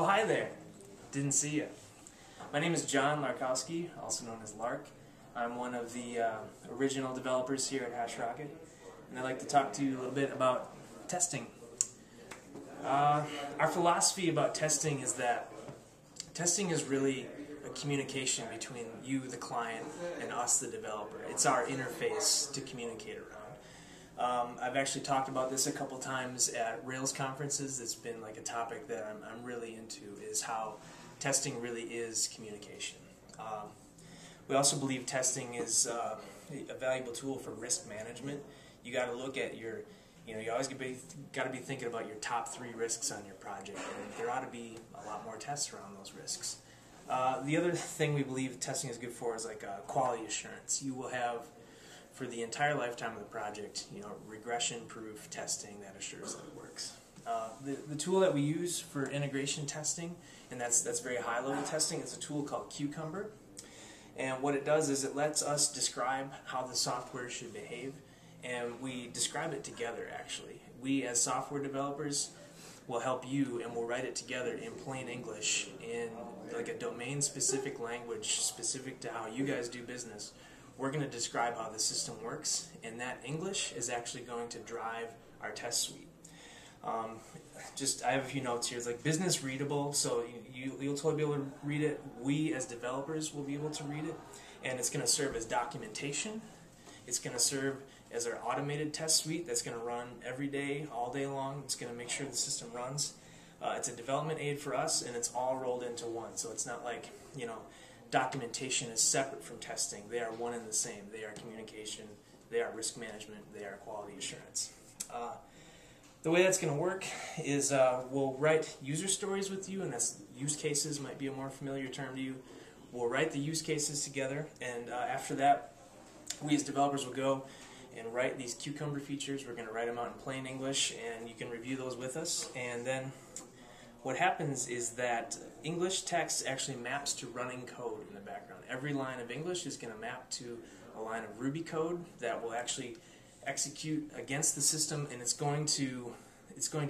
Oh, hi there. Didn't see you. My name is John Larkowski, also known as Lark. I'm one of the original developers here at Hashrocket, and I'd like to talk to you a little bit about testing. Our philosophy about testing is that testing is really a communication between you, the client, and us, the developer. It's our interface to communicate around. I've actually talked about this a couple times at Rails conferences. It's been like a topic that I'm really into, is how testing really is communication. We also believe testing is a valuable tool for risk management. You got to look at your, you always got to be thinking about your top 3 risks on your project, and there ought to be a lot more tests around those risks. The other thing we believe testing is good for is like quality assurance. You will have, for the entire lifetime of the project, regression-proof testing that assures that it works. The tool that we use for integration testing, and that's very high-level testing, is a tool called Cucumber. And what it does is it lets us describe how the software should behave, and we describe it together, actually. We, as software developers, will help you, and we'll write it together in plain English, in like a domain-specific language specific to how you guys do business. We're going to describe how the system works, and that English is actually going to drive our test suite. I have a few notes here. It's like business readable, so you'll totally be able to read it. We as developers will be able to read it, and it's going to serve as documentation. It's going to serve as our automated test suite that's going to run every day, all day long. It's going to make sure the system runs. It's a development aid for us, and it's all rolled into one. So it's not like, documentation is separate from testing. They are one and the same. They are communication, they are risk management, they are quality assurance. The way that's going to work is we'll write user stories with you, and that's use cases might be a more familiar term to you. We'll write the use cases together, and after that, we as developers will go and write these Cucumber features. We're going to write them out in plain English, and you can review those with us. And then what happens is that English text actually maps to running code in the background. Every line of English is going to map to a line of Ruby code that will actually execute against the system, and it's going to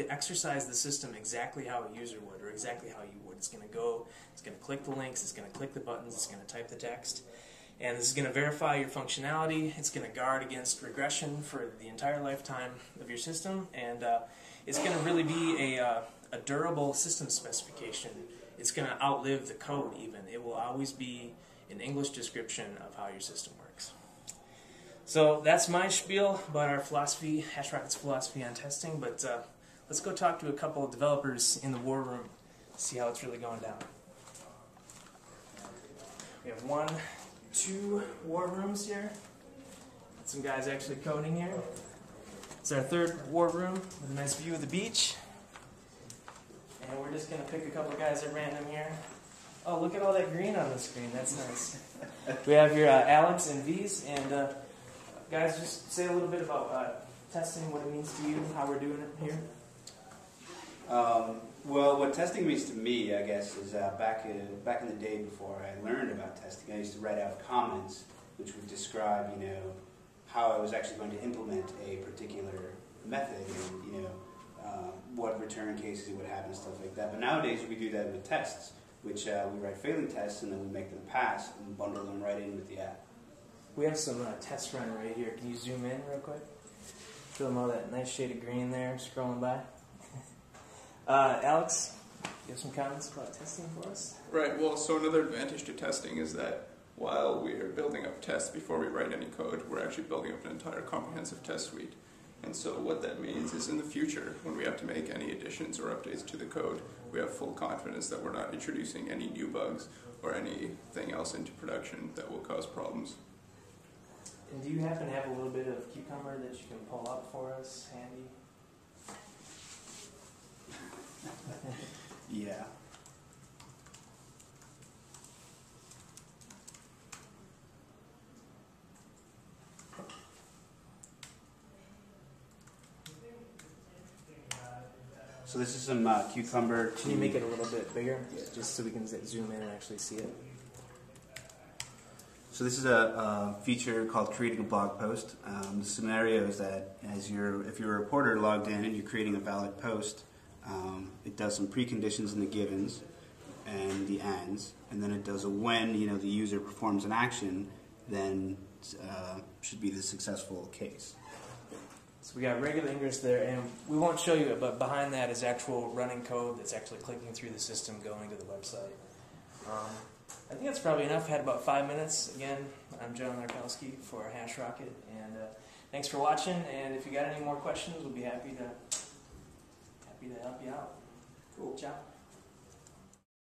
exercise the system exactly how a user would, or exactly how you would. It's going to go, it's going to click the links, it's going to click the buttons, it's going to type the text, and this is going to verify your functionality. It's going to guard against regression for the entire lifetime of your system, and it's going to really be a durable system specification. It's going to outlive the code even. It will always be an English description of how your system works. So that's my spiel about our philosophy, Hashrocket's philosophy on testing, but let's go talk to a couple of developers in the war room, see how it's really going down. We have 1, 2 war rooms here. Some guys actually coding here. It's our 3rd war room with a nice view of the beach. And we're just going to pick a couple guys at random here. Oh, look at all that green on the screen. That's nice. We have here Alex and V's, and guys, just say a little bit about testing, what it means to you, how we're doing it here. Well, what testing means to me, I guess, is back in the day before I learned about testing, I used to write out comments which would describe, how I was actually going to implement a particular method, and what return cases it would have and stuff like that. But nowadays we do that with tests, which we write failing tests and then we make them pass and bundle them right in with the app. We have some tests running right here. Can you zoom in real quick? Show them all that nice shade of green there scrolling by. Alex, you have some comments about testing for us? Right, well, so another advantage to testing is that while we are building up tests before we write any code, we're actually building up an entire comprehensive test suite. And so what that means is in the future, when we have to make any additions or updates to the code, we have full confidence that we're not introducing any new bugs or anything else into production that will cause problems. And do you happen to have a little bit of Cucumber that you can pull up for us, handy? Yeah. So this is some Cucumber. Can you make it a little bit bigger, just so we can zoom in and actually see it? So this is a feature called creating a blog post. The scenario is that if you're a reporter logged in and you're creating a valid post, It does some preconditions in the givens and the ands, and then it does a when the user performs an action, then should be the successful case. So we got regular English there, and we won't show you it, but behind that is actual running code that's actually clicking through the system, going to the website. I think that's probably enough. Had about 5 minutes. Again, I'm John Larkowski for Hashrocket, and thanks for watching. And if you got any more questions, we'll be happy to help you out. Cool. Ciao.